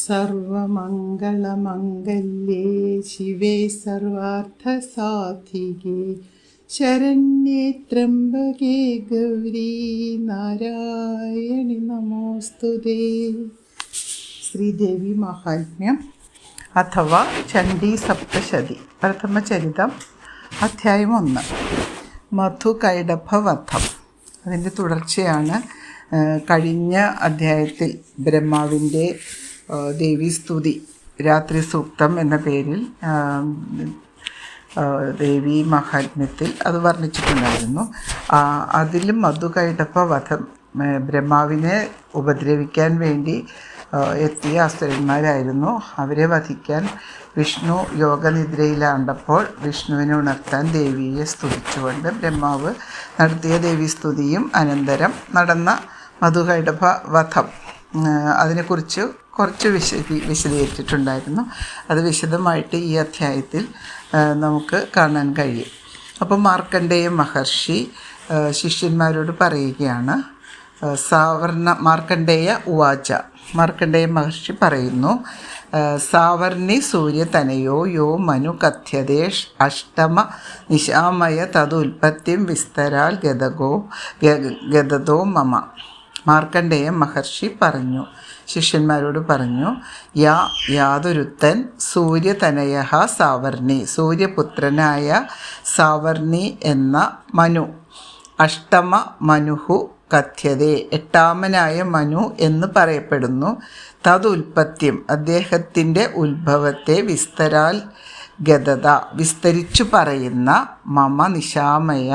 സർവമംഗളമംഗല്യേ ശിവേ സർവാർത്ഥസാധികേ ശരണ്യേ ത്രംബകേ ഗൗരീ നാരായണി നമോസ്തുതേ. ശ്രീദേവി മഹാത്മ്യം അഥവാ ചണ്ഡീ സപ്തശതി പ്രഥമചരിതം അധ്യായം 1 മധുകൈടഭവധം. അതിൻ്റെ തുടർച്ചയാണ്. കഴിഞ്ഞ അധ്യായത്തിൽ ബ്രഹ്മാവിൻ്റെ ദേവീസ്തുതി രാത്രി സൂക്തം എന്ന പേരിൽ ദേവി മഹാത്മ്യത്തിൽ അത് വർണ്ണിച്ചിട്ടുണ്ടായിരുന്നു. അതിലും മധുകൈടഭവധം ബ്രഹ്മാവിനെ ഉപദ്രവിക്കാൻ വേണ്ടി എത്തിയ അസുരന്മാരായിരുന്നു. അവരെ വധിക്കാൻ വിഷ്ണു യോഗനിദ്രയിലാണ്ടപ്പോൾ വിഷ്ണുവിനെ ഉണർത്താൻ ദേവിയെ സ്തുതിച്ചുകൊണ്ട് ബ്രഹ്മാവ് നടത്തിയ ദേവീസ്തുതിയും അനന്തരം നടന്ന മധുകൈടഭവധം അതിനെക്കുറിച്ച് കുറച്ച് വിശദീകരിച്ചിട്ടുണ്ടായിരുന്നു. അത് വിശദമായിട്ട് ഈ അധ്യായത്തിൽ നമുക്ക് കാണാൻ കഴിയും. അപ്പോൾ മാർക്കണ്ഡേയ മഹർഷി ശിഷ്യന്മാരോട് പറയുകയാണ്. മാർക്കണ്ഡേയ ഉവാച, മാർക്കണ്ഡേയ മഹർഷി പറയുന്നു, സാവർണി സൂര്യതനയോ യോ മനു കഥ്യതേ അഷ്ടമ നിശാമയ തതുൽപത്തിം വിസ്തരാൽ ഗതതോ മമ. മാർക്കണ്ഡേയ മഹർഷി പറഞ്ഞു, ശിഷ്യന്മാരോട് പറഞ്ഞു, യാതൊരുത്തൻ സൂര്യതനയ സാവർണി, സൂര്യപുത്രനായ സാവർണി എന്ന മനു, അഷ്ടമ മനുഹു കഥ്യതേ, എട്ടാമനായ മനു എന്ന് പറയപ്പെടുന്നു, തതുൽപത്യം അദ്ദേഹത്തിൻ്റെ ഉത്ഭവത്തെ വിസ്തരാൽ ഗതത വിസ്തരിച്ചു പറയുന്ന മമ നിശാമയ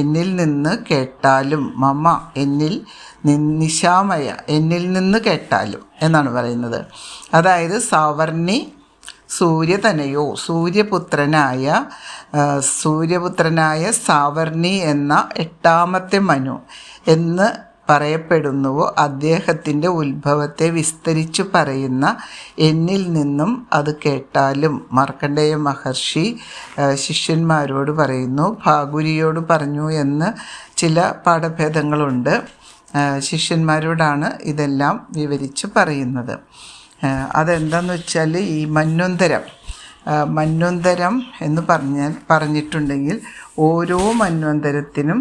എന്നിൽ നിന്ന് കേട്ടാലും, മമ എന്നിൽ നിശാമയ എന്നിൽ നിന്ന് കേട്ടാലും എന്നാണ് പറയുന്നത്. അതായത് സാവർണി സൂര്യതനയോ സൂര്യപുത്രനായ സാവർണി എന്ന എട്ടാമത്തെ മനു എന്ന് പറയപ്പെടുന്നുവോ അദ്ദേഹത്തിൻ്റെ ഉത്ഭവത്തെ വിസ്തരിച്ചു പറയുന്ന എന്നിൽ നിന്നും അത് കേട്ടാലും. മാർക്കണ്ഡേയ മഹർഷി ശിഷ്യന്മാരോട് പറയുന്നു. ഭാഗുരിയോട് പറഞ്ഞു എന്ന് ചില പാഠഭേദങ്ങളുണ്ട്. ശിഷ്യന്മാരോടാണ് ഇതെല്ലാം വിവരിച്ച് പറയുന്നത്. അതെന്താണെന്ന് വെച്ചാൽ ഈ മന്വന്തരം എന്ന് പറഞ്ഞിട്ടുണ്ടെങ്കിൽ ഓരോ മന്വന്തരത്തിനും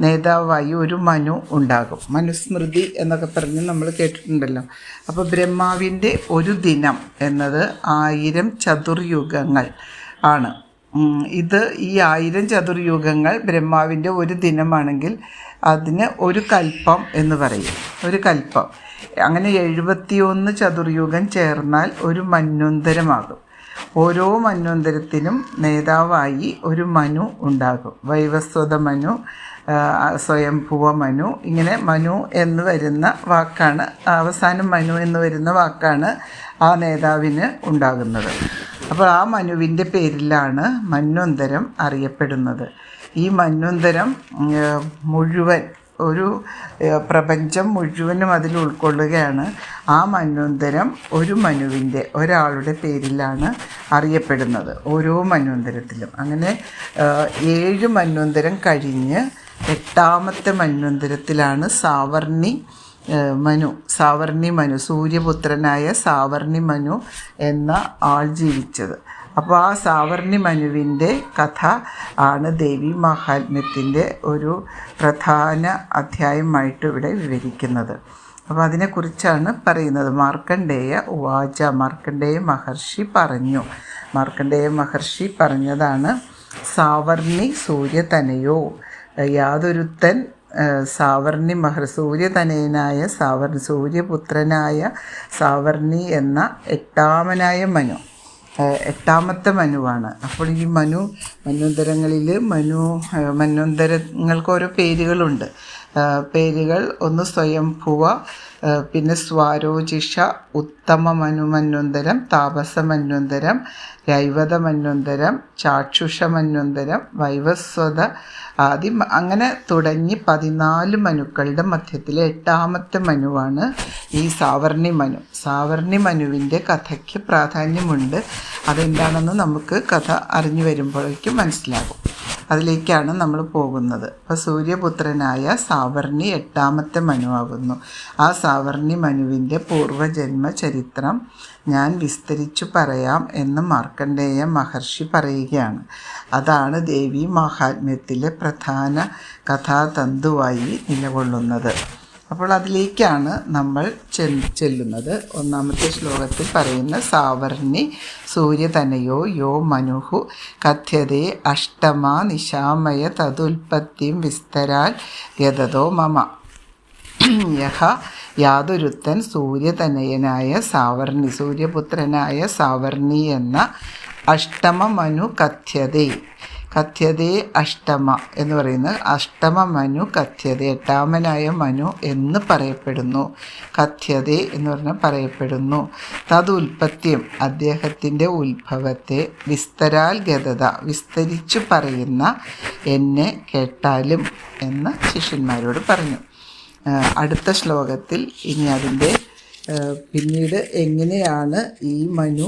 നേതാവായി ഒരു മനു ഉണ്ടാകും. മനുസ്മൃതി എന്നൊക്കെ പറഞ്ഞ് നമ്മൾ കേട്ടിട്ടുണ്ടല്ലോ. അപ്പോൾ ബ്രഹ്മാവിൻ്റെ ഒരു ദിനം എന്നത് 1000 ചതുർയുഗങ്ങൾ ആണ്. ഈ 1000 ചതുർയുഗങ്ങൾ ബ്രഹ്മാവിൻ്റെ ഒരു ദിനമാണെങ്കിൽ അതിന് ഒരു കൽപ്പം എന്ന് പറയും. ഒരു കൽപ്പം അങ്ങനെ 71 ചതുർയുഗം ചേർന്നാൽ ഒരു മന്വന്തരമാകും. ഓരോ മന്വന്തരത്തിനും നേതാവായി ഒരു മനു ഉണ്ടാകും. വൈവസ്വത മനു, സ്വയംഭുവ മനു, ഇങ്ങനെ മനു എന്ന് വരുന്ന വാക്കാണ്, അവസാനം മനു എന്ന് വരുന്ന വാക്കാണ് ആ നേതാവിന് ഉണ്ടാകുന്നത്. അപ്പോൾ ആ മനുവിൻ്റെ പേരിലാണ് മന്വന്തരം അറിയപ്പെടുന്നത്. ഈ മന്വന്തരം മുഴുവൻ ഒരു പ്രപഞ്ചം മുഴുവനും അതിൽ ഉൾക്കൊള്ളുകയാണ്. ആ മന്വന്തരം ഒരു മനുവിൻ്റെ ഒരാളുടെ പേരിലാണ് അറിയപ്പെടുന്നത് ഓരോ മന്വന്തരത്തിലും. അങ്ങനെ 7 മന്വന്തരം കഴിഞ്ഞ് 8ാമത്തെ മന്വന്തരത്തിലാണ് സാവർണി മനു സൂര്യപുത്രനായ സാവർണി മനു എന്ന ആൾ ജീവിച്ചത്. അപ്പോൾ ആ സാവർണി മനുവിൻ്റെ കഥ ആണ് ദേവി മഹാത്മ്യത്തിൻ്റെ ഒരു പ്രധാന അധ്യായമായിട്ട് ഇവിടെ വിവരിക്കുന്നത്. അപ്പോൾ അതിനെക്കുറിച്ചാണ് പറയുന്നത്. മാർക്കണ്ഡേയ ഉവാച, മാർക്കണ്ഡേയ മഹർഷി പറഞ്ഞു. മാർക്കണ്ഡേയ മഹർഷി പറഞ്ഞതാണ്, സാവർണി സൂര്യതനയോ, യാതൊരുത്തൻ സാവർണി സൂര്യതനയനായ സൂര്യപുത്രനായ സാവർണി എന്ന 8ാമനായ മനു, 8ാമത്തെ മനുവാണ്. അപ്പോൾ ഈ മന്വന്തരങ്ങളിൽ മന്വന്തരങ്ങൾക്ക് ഓരോ പേരുകളുണ്ട്. പേരുകൾ ഒന്ന് സ്വയംഭുവ, പിന്നെ സ്വാരോജിഷ, ഉത്തമ മന്വന്തരം, താപസ മന്വന്തരം, രൈവത മന്വന്തരം, ചാക്ഷുഷ മന്വന്തരം, വൈവസ്വത ആദി, അങ്ങനെ തുടങ്ങി 14 മനുക്കളുടെ മധ്യത്തിലെ 8ാമത്തെ മനുവാണ് ഈ സാവർണി മനു. സാവർണി മനുവിൻ്റെ കഥയ്ക്ക് പ്രാധാന്യമുണ്ട്. അതെന്താണെന്ന് നമുക്ക് കഥ അറിഞ്ഞു വരുമ്പോഴേക്കും മനസ്സിലാകും. അതിലേക്കാണ് നമ്മൾ പോകുന്നത്. അപ്പോൾ സൂര്യപുത്രനായ സാവർണി 8ാമത്തെ മനുവാകുന്നു. ആ സാവർണി മനുവിൻ്റെ പൂർവജന്മ ചരിത്രം ഞാൻ വിസ്തരിച്ചു പറയാം എന്ന് മാർക്കണ്ഡേയ മഹർഷി പറയുകയാണ്. അതാണ് ദേവി മാഹാത്മ്യത്തിലെ പ്രധാന കഥാതന്തുവായി നിലകൊള്ളുന്നത്. അപ്പോൾ അതിലേക്കാണ് നമ്മൾ ചെല്ലുന്നത്. 1ാമത്തെ ശ്ലോകത്തിൽ പറയുന്ന സാവർണി സൂര്യതനയോ യോ മനുഹു കഥ്യതേ അഷ്ടമാ നിശാമയ തതുൽപത്തിം വിസ്തരാൽ ഗതതോ മമ. യഹ യാതൊരുത്തൻ സൂര്യതനയനായ സാവർണി, സൂര്യപുത്രനായ സാവർണി എന്ന അഷ്ടമ മനു കഥ്യതേ അഷ്ടമ എന്ന് പറയുന്നത് അഷ്ടമ മനു കഥ്യതേ, 8ാമനായ മനു എന്ന് പറയപ്പെടുന്നു. കഥ്യതേ എന്ന് പറഞ്ഞാൽ പറയപ്പെടുന്നു. തതുൽപത്യം അദ്ദേഹത്തിൻ്റെ ഉത്ഭവത്തെ, വിസ്തരാൽ ഗതത വിസ്തരിച്ചു പറയുന്ന എന്നെ കേട്ടാലും എന്ന് ശിഷ്യന്മാരോട് പറഞ്ഞു. അടുത്ത ശ്ലോകത്തിൽ ഇനി അതിൻ്റെ പിന്നീട് എങ്ങനെയാണ് ഈ മനു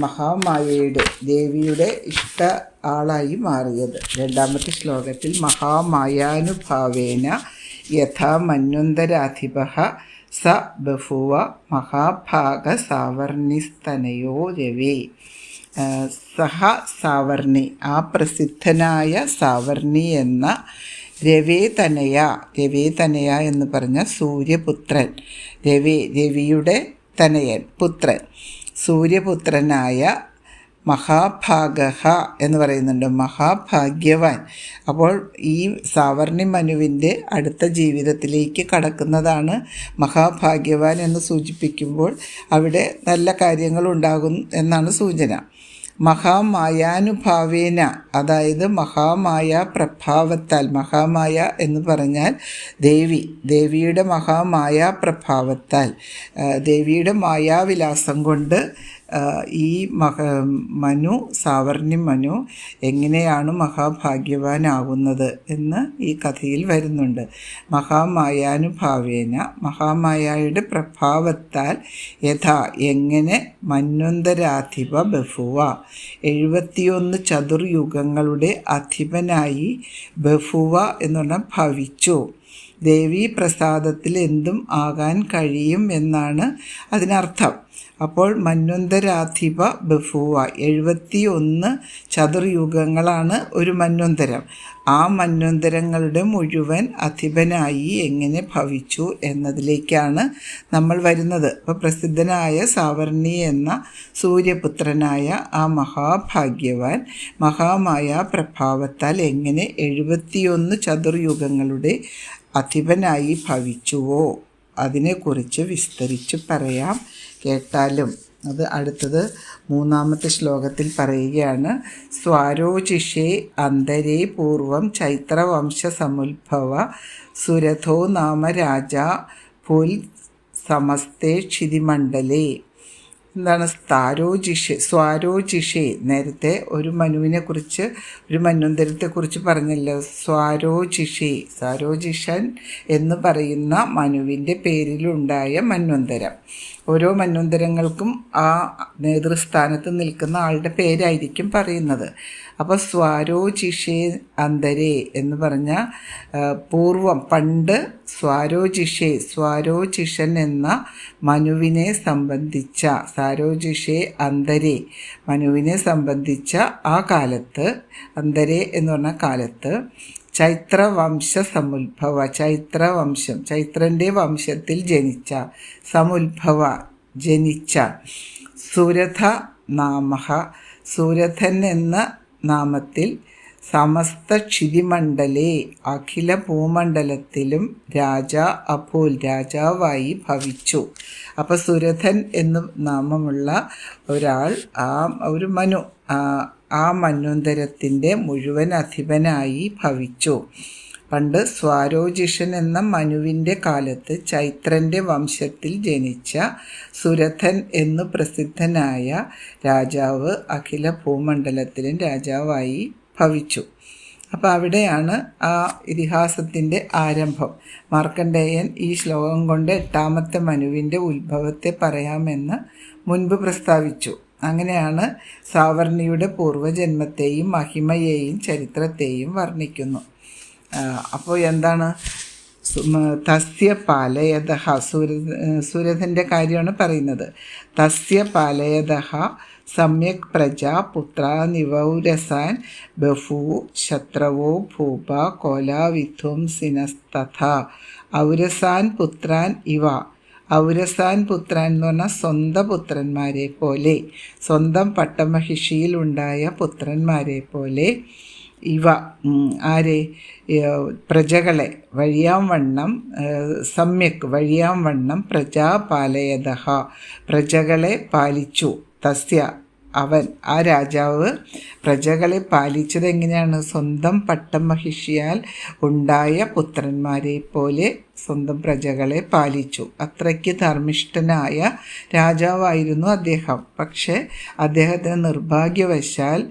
മഹാമായയുടെ, ദേവിയുടെ ഇഷ്ട ആളായി മാറിയത്. 2ാമത്തെ ശ്ലോകത്തിൽ മഹാമായാനുഭാവേന യഥാ മന്വന്തരാധിപഃ സ ബഭുവ മഹാഭാഗ സാവർണിസ്തനയോ രവേ. സഹ സാവർണി, ആ പ്രസിദ്ധനായ സാവർണി എന്ന രവേതനയ എന്ന് പറഞ്ഞ സൂര്യപുത്രൻ, രവിയുടെ തനയൻ പുത്രൻ, സൂര്യപുത്രനായ മഹാഭാഗഃ എന്ന് പറയുന്നുണ്ട്, മഹാഭാഗ്യവാൻ. അപ്പോൾ ഈ സാവർണി മനുവിൻ്റെ അടുത്ത ജീവിതത്തിലേക്ക് കടക്കുന്നതാണ് മഹാഭാഗ്യവാൻ എന്ന് സൂചിപ്പിക്കുമ്പോൾ അവിടെ നല്ല കാര്യങ്ങളുണ്ടാകും എന്നാണ് സൂചന. മഹാമായാനുഭാവേന, അതായത് മഹാമായ പ്രഭാവത്താൽ, മഹാമായ എന്ന് പറഞ്ഞാൽ ദേവിയുടെ മഹാമായ പ്രഭാവത്താൽ, ദേവിയുടെ മായാവിലാസം കൊണ്ട് ഈ സാവർണി മനു എങ്ങനെയാണ് മഹാഭാഗ്യവാനാകുന്നത് എന്ന് ഈ കഥയിൽ വരുന്നുണ്ട്. മഹാമായാനുഭാവേന, മഹാമായയുടെ പ്രഭാവത്താൽ, യഥാ എങ്ങനെ, മന്വന്തരാധിപ ബഭുവ 71 ചതുർയുഗങ്ങളുടെ അധിപനായി, ബഭുവ എന്ന് പറഞ്ഞാൽ ഭവിച്ചു. ദേവീ പ്രസാദത്തിൽ എന്തും ആകാൻ കഴിയും എന്നാണ് അതിനർത്ഥം. അപ്പോൾ മന്വന്തരാധിപ ബഭുവ 71 ചതുർയുഗങ്ങളാണ് ഒരു മന്വന്തരം. ആ മന്വന്തരങ്ങളുടെ മുഴുവൻ അധിപനായി എങ്ങനെ ഭവിച്ചു എന്നതിലേക്കാണ് നമ്മൾ വരുന്നത്. അപ്പോൾ പ്രസിദ്ധനായ സാവർണി എന്ന സൂര്യപുത്രനായ ആ മഹാഭാഗ്യവാൻ മഹാമായ പ്രഭാവത്താൽ എങ്ങനെ 71 ചതുർയുഗങ്ങളുടെ അധിപനായി ഭവിച്ചുവോ അതിനെക്കുറിച്ച് വിസ്തരിച്ച് പറയാം, കേട്ടാലും. അത് അടുത്തത് 3ാമത്തെ ശ്ലോകത്തിൽ പറയുകയാണ്. സ്വാരോചിഷേ അന്തരേ പൂർവം ചൈത്രവംശസമുദ്ഭവ സുരഥോ നാമ രാജാ പുൽ സമസ്തേ ക്ഷിതിമണ്ഡലേ. എന്താണ് സ്വാരോചിഷേ? നേരത്തെ ഒരു മനുവിനെക്കുറിച്ച്, ഒരു മന്വന്തരത്തെക്കുറിച്ച് പറഞ്ഞല്ലോ. സ്വാരോചിഷൻ എന്ന് പറയുന്ന മനുവിൻ്റെ പേരിലുണ്ടായ മന്വന്തരം. ഓരോ മന്വന്തരങ്ങൾക്കും ആ നേതൃസ്ഥാനത്ത് നിൽക്കുന്ന ആളുടെ പേരായിരിക്കും പറയുന്നത്. അപ്പോൾ സ്വാരോചിഷേ അന്തരേ എന്ന് പറഞ്ഞാൽ പൂർവം, പണ്ട് സ്വാരോചിഷൻ എന്ന മനുവിനെ സംബന്ധിച്ച, സാരോചിഷേ അന്തരേ മനുവിനെ സംബന്ധിച്ച ആ കാലത്ത്, അന്തരേ എന്ന് പറഞ്ഞ കാലത്ത് ചൈത്രവംശ സമുദ്ഭവ, ചൈത്രവംശം, ചൈത്രൻ്റെ വംശത്തിൽ ജനിച്ച, സമുദ്ഭവ ജനിച്ച, സുരഥ നാമഃ സുരഥൻ എന്ന നാമത്തിൽ, സമസ്ത ക്ഷിതിമണ്ഡലേ അഖില ഭൂമണ്ഡലത്തിലും അഭൂൽ രാജാവായി ഭവിച്ചു. അപ്പോൾ സുരഥൻ എന്ന് നാമമുള്ള ഒരാൾ, ഒരു മനു, ആ മന്വന്തരത്തിൻ്റെ മുഴുവൻ അധിപനായി ഭവിച്ചു. പണ്ട് സ്വാരോചിഷൻ എന്ന മനുവിൻ്റെ കാലത്ത് ചൈത്രൻ്റെ വംശത്തിൽ ജനിച്ച സുരഥൻ എന്നു പ്രസിദ്ധനായ രാജാവ് അഖില ഭൂമണ്ഡലത്തിലും രാജാവായി ഭവിച്ചു. അപ്പോൾ അവിടെയാണ് ആ ഇതിഹാസത്തിൻ്റെ ആരംഭം. മാർക്കണ്ഡേയൻ ഈ ശ്ലോകം കൊണ്ട് 8ാമത്തെ മനുവിൻ്റെ ഉത്ഭവത്തെ പറയാമെന്ന് മുൻപ് പ്രസ്താവിച്ചു. അങ്ങനെയാണ് സാവർണിയുടെ പൂർവ്വജന്മത്തെയും മഹിമയെയും ചരിത്രത്തെയും വർണ്ണിക്കുന്നു. അപ്പോൾ എന്താണ് തസ്യ പാലയത സൂരഥൻ്റെ കാര്യമാണ് പറയുന്നത്. തസ്യ പാലയത സമ്യക് പ്രജാ പുത്രാ നിവൗരസാൻ ബഭൂ ശത്രവോ ഭൂപ കോലാവിധ്വംസിനസ്തഥ ഔരസാൻ പുത്രാൻ ഇവ. ഔരസാൻ പുത്രാൻ എന്ന് പറഞ്ഞാൽ സ്വന്തം പുത്രന്മാരെ പോലെ, സ്വന്തം പട്ടമഹിഷിയിലുണ്ടായ പുത്രന്മാരെ പോലെ ഇവ ആരെ പ്രജകളെ വഴിയാംവണ്ണം സമ്യക് വഴിയാംവണ്ണം പ്രജാപാലയത പ്രജകളെ പാലിച്ചു. തസ്യ അവൻ ആ രാജാവ് പ്രജകളെ പാലിച്ചത് എങ്ങനെയാണ്? സ്വന്തം പട്ടമഹിഷിയാൽ ഉണ്ടായ പുത്രന്മാരെ പോലെ സ്വന്തം പ്രജകളെ പാലിച്ചു. അത്രയ്ക്ക് ധർമ്മിഷ്ഠനായ രാജാവായിരുന്നു അദ്ദേഹം. പക്ഷേ അദ്ദേഹത്തിന് നിർഭാഗ്യവശാൽ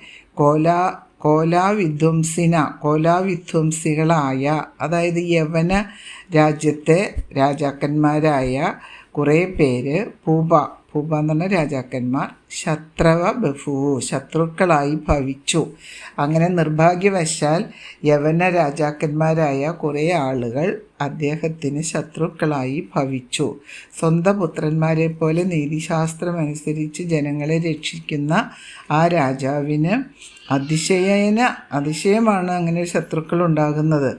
കോലാവിധ്വംസികളായ, അതായത് യവന രാജ്യത്തെ രാജാക്കന്മാരായ കുറേ പേര് ഭൂപ എന്ന് പറഞ്ഞ രാജാക്കന്മാർ ശത്രുക്കളായി ഭവിച്ചു. അങ്ങനെ നിർഭാഗ്യവശാൽ യവന രാജാക്കന്മാരായ കുറേ ആളുകൾ അദ്ദേഹത്തിന് ശത്രുക്കളായി ഭവിച്ചു. സ്വന്തം പുത്രന്മാരെ പോലെ നീതിശാസ്ത്രമനുസരിച്ച് ജനങ്ങളെ രക്ഷിക്കുന്ന ആ രാജാവിന് അതിശയമാണ് അങ്ങനെ ശത്രുക്കൾ ഉണ്ടാകുന്നത്.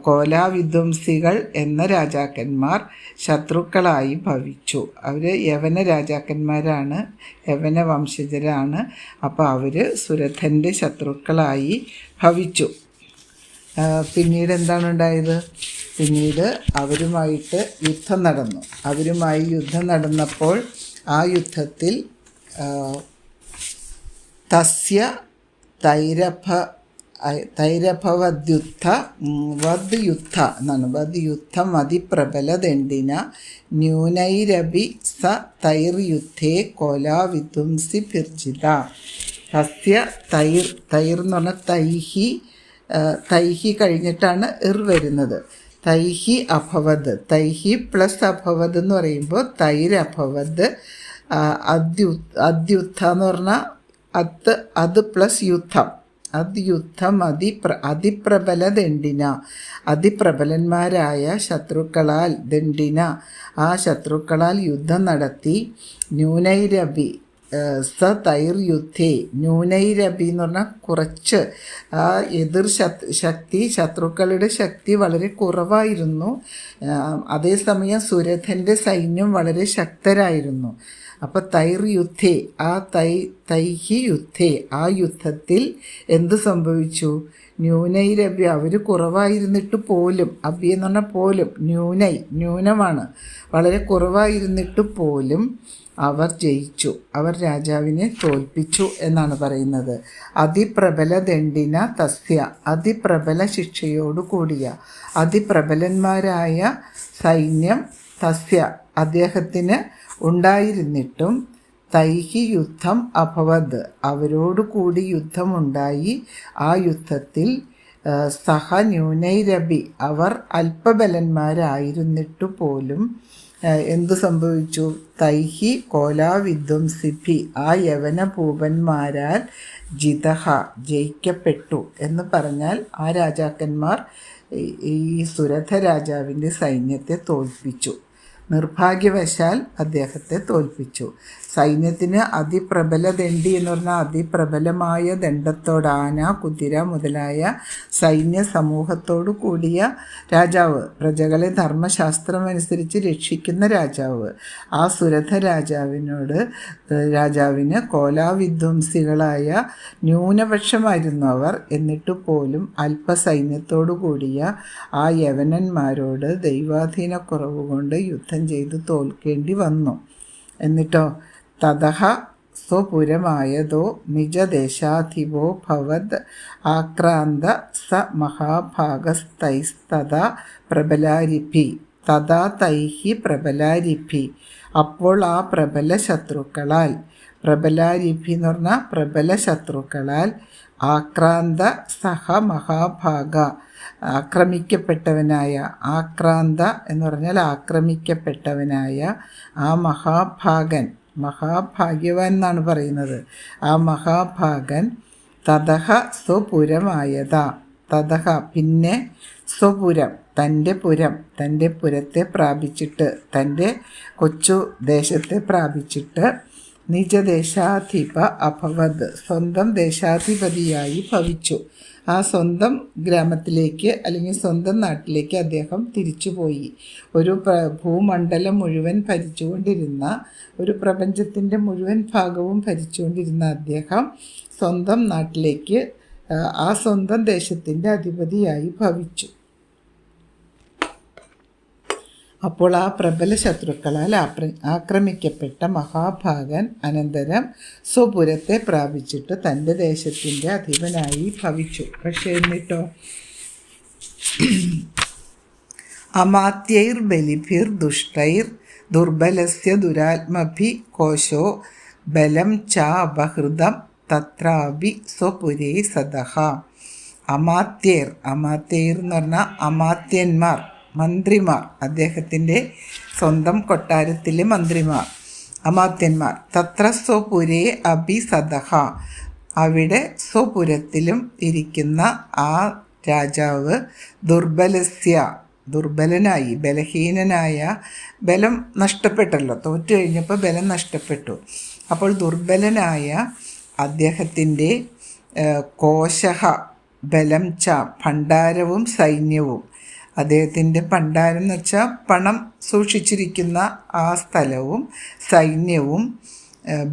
കോലാവിധ്വംസികൾ എന്ന രാജാക്കന്മാർ ശത്രുക്കളായി ഭവിച്ചു. അവർ യവന രാജാക്കന്മാരാണ്, യവന വംശജരാണ്. അപ്പോൾ അവർ സുരഥൻ്റെ ശത്രുക്കളായി ഭവിച്ചു. പിന്നീട് എന്താണ് ഉണ്ടായത്? പിന്നീട് അവരുമായിട്ട് യുദ്ധം നടന്നു. അവരുമായി യുദ്ധം നടന്നപ്പോൾ ആ യുദ്ധത്തിൽ തസ്യ തൈരഭവദ്യുദ്ധ വദ്യുദ്ധ എന്നാണ്. വദ്യുദ്ധം അതിപ്രബലദണ്ഡിന ന്യൂനൈരപി സ തൈർയുദ്ധേ കോലാവിധ്വംസി ഭിർജിത. തസ്യ തൈർ എന്ന് പറഞ്ഞാൽ തൈഹി കഴിഞ്ഞിട്ടാണ് വരുന്നത്. തൈഹി അഭവത്, തൈഹി പ്ലസ് അഭവത് എന്ന് പറയുമ്പോൾ തൈരഭവത് അദ്യുദ്ധ എന്ന് പറഞ്ഞാൽ അത് പ്ലസ് യുദ്ധം. യുദ്ധം അതിപ്രബല ദണ്ഡിന, അതിപ്രബലന്മാരായ ശത്രുക്കളാൽ ദണ്ഡിന ആ ശത്രുക്കളാൽ യുദ്ധം നടത്തി. ന്യൂനൈരപി സ തൈർ യുദ്ധേ, ന്യൂനൈരപി എന്ന് പറഞ്ഞാൽ കുറച്ച്. ആ എതിർ ശത്രുക്കളുടെ ശക്തി വളരെ കുറവായിരുന്നു. അതേസമയം സുരഥൻ്റെ സൈന്യം വളരെ ശക്തരായിരുന്നു. അപ്പോൾ തൈർ യുദ്ധേ, തൈഹി യുദ്ധേ ആ യുദ്ധത്തിൽ എന്ത് സംഭവിച്ചു? ന്യൂനൈരഭ്യ, അവർ കുറവായിരുന്നിട്ട് പോലും, അഭ്യ എന്ന് പറഞ്ഞാൽ പോലും, ന്യൂനമാണ്, വളരെ കുറവായിരുന്നിട്ട് പോലും അവർ ജയിച്ചു. അവർ രാജാവിനെ തോൽപ്പിച്ചു എന്നാണ് പറയുന്നത്. അതിപ്രബല ദണ്ഡിന തസ്യ, അതിപ്രബല ശിക്ഷയോടു കൂടിയ അതിപ്രബലന്മാരായ സൈന്യം തസ്യ അദ്ദേഹത്തിന് ഉണ്ടായിരുന്നിട്ടും തൈഹി യുദ്ധം അഭവത് അവരോടുകൂടി യുദ്ധമുണ്ടായി. ആ യുദ്ധത്തിൽ സഹ ന്യൂനൈരപി അവർ അല്പബലന്മാരായിരുന്നിട്ടു പോലും എന്തു സംഭവിച്ചു? തൈഹി കോലാവിധ്വംസിഭി ആ യവന ഭൂപന്മാരാൽ ജിതഹ ജയിക്കപ്പെട്ടു എന്ന് പറഞ്ഞാൽ ആ രാജാക്കന്മാർ ഈ സുരഥ രാജാവിൻ്റെ സൈന്യത്തെ തോൽപ്പിച്ചു. നിർഭാഗ്യവശാൽ അദ്ദേഹത്തെ തോൽപ്പിച്ചു. സൈന്യത്തിന് അതിപ്രബല ദണ്ഡി എന്ന് പറഞ്ഞാൽ അതിപ്രബലമായ ദണ്ഡത്തോട് ആന, കുതിര മുതലായ സൈന്യ സമൂഹത്തോടു കൂടിയ രാജാവ്, പ്രജകളെ ധർമ്മശാസ്ത്രമനുസരിച്ച് രക്ഷിക്കുന്ന രാജാവ്. ആ സുരഥ രാജാവിന് കോലാവിധ്വംസികളായ ന്യൂനപക്ഷമായിരുന്നു അവർ. എന്നിട്ട് പോലും അല്പസൈന്യത്തോടു കൂടിയ ആ യവനന്മാരോട് ദൈവാധീനക്കുറവ് കൊണ്ട് യുദ്ധം ചെയ്ത് തോൽക്കേണ്ടി വന്നു. എന്നിട്ടോ തതഃ സ്വപുരമായതോ നിജദേശാധിപോ ഭവത് ആക്രാന്ത സ മഹാഭാഗസ്തൈസ്തഥാ പ്രബലാരിഭി തഥാ തൈഹി പ്രബലാരിഭി അപ്പോൾ ആ പ്രബല ശത്രുക്കളാൽ, പ്രബലാരിഭി എന്ന് പറഞ്ഞാൽ പ്രബല ശത്രുക്കളാൽ, ആക്രാന്ത സഹ മഹാഭാഗ ആക്രമിക്കപ്പെട്ടവനായ, ആക്രാന്ത എന്ന് പറഞ്ഞാൽ ആക്രമിക്കപ്പെട്ടവനായ ആ മഹാഭാഗൻ മഹാഭാഗ്യവാൻ എന്നാണ് പറയുന്നത്. ആ മഹാഭാഗൻ തതഹ സ്വപുരമായതാ. തതഹ പിന്നെ സ്വപുരം തൻ്റെ പുരം, തൻ്റെ പുരത്തെ പ്രാപിച്ചിട്ട്, തൻ്റെ കൊച്ചു ദേശത്തെ പ്രാപിച്ചിട്ട് നിജദേശാധിപ അഭവത് സ്വന്തം ദേശാധിപതിയായി ഭവിച്ചു. ആ സ്വന്തം ഗ്രാമത്തിലേക്ക് അല്ലെങ്കിൽ സ്വന്തം നാട്ടിലേക്ക് അദ്ദേഹം തിരിച്ചുപോയി. ഒരു ഭൂമണ്ഡലം മുഴുവൻ ഭരിച്ചുകൊണ്ടിരുന്ന, ഒരു പ്രപഞ്ചത്തിൻ്റെ മുഴുവൻ ഭാഗവും ഭരിച്ചുകൊണ്ടിരുന്ന അദ്ദേഹം സ്വന്തം നാട്ടിലേക്ക്, ആ സ്വന്തം ദേശത്തിൻ്റെ അധിപതിയായി ഭവിച്ചു. അപ്പോൾ ആ പ്രബല ശത്രുക്കളാൽ ആക്രമിക്കപ്പെട്ട മഹാഭാഗൻ അനന്തരം സ്വപുരത്തെ പ്രാപിച്ചിട്ട് തൻ്റെ ദേശത്തിൻ്റെ അധിപനായി ഭവിച്ചു. പക്ഷേ എന്നിട്ടോ അമാത്യൈർ ബലിഭിർ ദുഷ്ടൈർ ദുർബലസ്യ ദുരാത്മഭി കോശോ ബലം ചാപഹൃതം തത്രാപി സ്വപുരേ സദഹ. അമാത്യൈർ എന്ന് പറഞ്ഞാൽ അമാത്യന്മാർ, മന്ത്രിമാർ, അദ്ദേഹത്തിൻ്റെ സ്വന്തം കൊട്ടാരത്തിലെ മന്ത്രിമാർ, അമാത്യന്മാർ. തത്ര സ്വപുരേ അഭി സദഹ, അവിടെ സ്വപുരത്തിലും ഇരിക്കുന്ന ആ രാജാവ് ദുർബലനായി, ബലഹീനനായ, ബലം നഷ്ടപ്പെട്ടല്ലോ, തോറ്റു കഴിഞ്ഞപ്പോൾ ബലം നഷ്ടപ്പെട്ടു. അപ്പോൾ ദുർബലനായ അദ്ദേഹത്തിൻ്റെ കോശഹ ബലം ച ഭണ്ഡാരവും സൈന്യവും, അദ്ദേഹത്തിൻ്റെ ഭണ്ഡാരം എന്ന് വെച്ചാൽ പണം സൂക്ഷിച്ചിരിക്കുന്ന ആ സ്ഥലവും സൈന്യവും,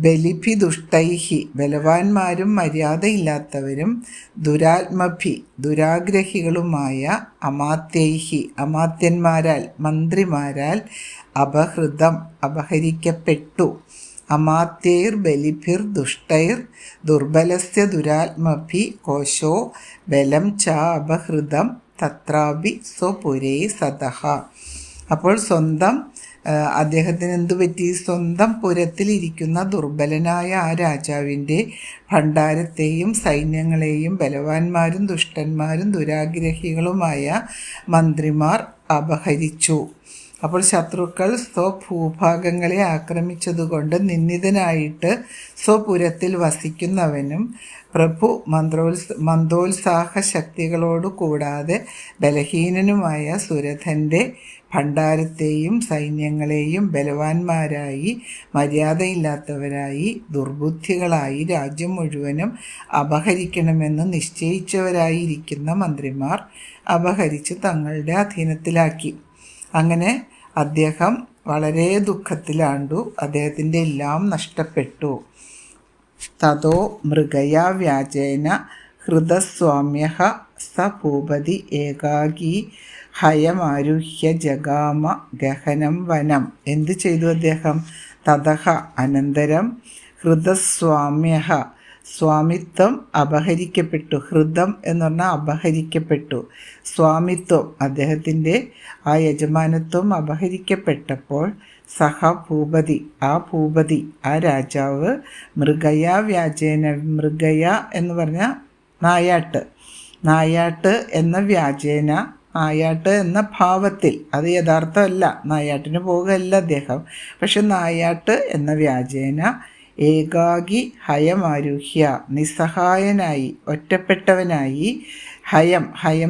ബലിഭി ദുഷ്ടൈഹി ബലവാന്മാരും മര്യാദയില്ലാത്തവരും, ദുരാത്മഭി ദുരാഗ്രഹികളുമായ അമാത്യൈഹി അമാത്യന്മാരാൽ, മന്ത്രിമാരാൽ, അപഹൃതം അപഹരിക്കപ്പെട്ടു. അമാത്യൈർ ബലിഭിർ ദുഷ്ടൈർ ദുർബലസ്യ ദുരാത്മഭി കോശോ ബലം ച അപഹൃതം തത്രാപി സ്വപുരേ സദഹ. അപ്പോൾ സ്വന്തം അദ്ദേഹത്തിന് എന്തു പറ്റി? സ്വന്തം പുരത്തിലിരിക്കുന്ന ദുർബലനായ ആ രാജാവിൻ്റെ ഭണ്ഡാരത്തെയും സൈന്യങ്ങളെയും ബലവാന്മാരും ദുഷ്ടന്മാരും ദുരാഗ്രഹികളുമായ മന്ത്രിമാർ അപഹരിച്ചു. അപ്പോൾ ശത്രുക്കൾ സ്വഭൂഭാഗങ്ങളെ ആക്രമിച്ചതുകൊണ്ട് നിന്ദിതനായിട്ട് സ്വപുരത്തിൽ വസിക്കുന്നവനും പ്രഭു മന്ദോത്സാഹ ശക്തികളോടു കൂടാതെ ബലഹീനനുമായ സുരഥൻ്റെ ഭണ്ഡാരത്തെയും സൈന്യങ്ങളെയും ബലവാന്മാരായി, മര്യാദയില്ലാത്തവരായി, ദുർബുദ്ധികളായി രാജ്യം മുഴുവനും അപഹരിക്കണമെന്ന് നിശ്ചയിച്ചവരായിരിക്കുന്ന മന്ത്രിമാർ അപഹരിച്ച് തങ്ങളുടെ അധീനത്തിലാക്കി. അങ്ങനെ അദ്ദേഹം വളരെ ദുഃഖത്തിലാണ്ടു, അദ്ദേഹത്തിൻ്റെ എല്ലാം നഷ്ടപ്പെട്ടു. തതോ മൃഗയാ വ്യാജേന ഹൃദസ്വാമ്യഃ സ ഭൂപതി ഏകാകി ഹയമാരുഹ്യ ജഗാമ ഗഹനം വനം. എന്തു ചെയ്തു അദ്ദേഹം? തതഹ അനന്തരം ഹൃദസ്വാമ്യഃ സ്വാമിത്വം അപഹരിക്കപ്പെട്ടു. ഹൃദം എന്ന് പറഞ്ഞാൽ അപഹരിക്കപ്പെട്ടു. സ്വാമിത്വം അദ്ദേഹത്തിൻ്റെ ആ യജമാനത്വം അപഹരിക്കപ്പെട്ടപ്പോൾ സഹ ഭൂപതി ആ രാജാവ് മൃഗയാ വ്യാജേന, മൃഗയ എന്ന് പറഞ്ഞാൽ നായാട്ട് എന്ന വ്യാജേന, നായാട്ട് എന്ന ഭാവത്തിൽ, അത് യഥാർത്ഥമല്ല, നായാട്ടിന് പോകുകയല്ല അദ്ദേഹം, പക്ഷെ നായാട്ട് എന്ന വ്യാജേന ഏകാകി ഹയമാരുഹ്യ നിസ്സഹായനായി, ഒറ്റപ്പെട്ടവനായി, ഹയം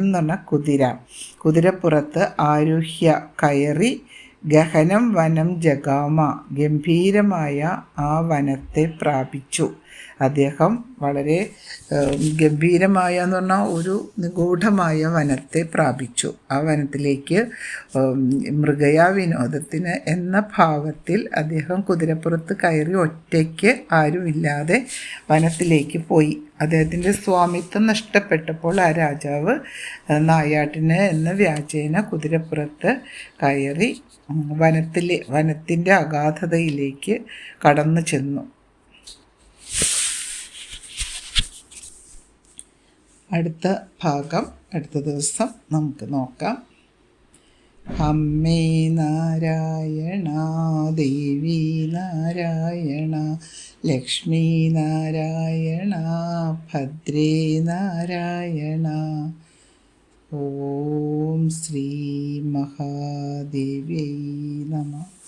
എന്ന് പറഞ്ഞാൽ കുതിരപ്പുറത്ത് ആരുഹ്യ കയറി, ഗഹനം വനം ജഗാമ ഗംഭീരമായ ആ വനത്തെ പ്രാപിച്ചു. അദ്ദേഹം വളരെ ഗംഭീരമായ എന്ന് പറഞ്ഞാൽ ഒരു നിഗൂഢമായ വനത്തെ പ്രാപിച്ചു. ആ വനത്തിലേക്ക് മൃഗയാ വിനോദത്തിന് എന്ന ഭാവത്തിൽ അദ്ദേഹം കുതിരപ്പുറത്ത് കയറി ഒറ്റയ്ക്ക് ആരുമില്ലാതെ വനത്തിലേക്ക് പോയി. അദ്ദേഹത്തിൻ്റെ സ്വാമിത്വം നഷ്ടപ്പെട്ടപ്പോൾ ആ രാജാവ് നായാട്ടിന് എന്ന വ്യാജേന കുതിരപ്പുറത്ത് കയറി വനത്തിൻ്റെ അഗാധതയിലേക്ക് കടന്നു ചെന്നു. അടുത്ത ഭാഗം അടുത്ത ദിവസം നമുക്ക് നോക്കാം. അമ്മേ നാരായണ, ദേവി നാരായണ, ലക്ഷ്മീ നാരായണ, ഭദ്രേ നാരായണ. ഓം ശ്രീ മഹാദേവ്യൈ നമഃ.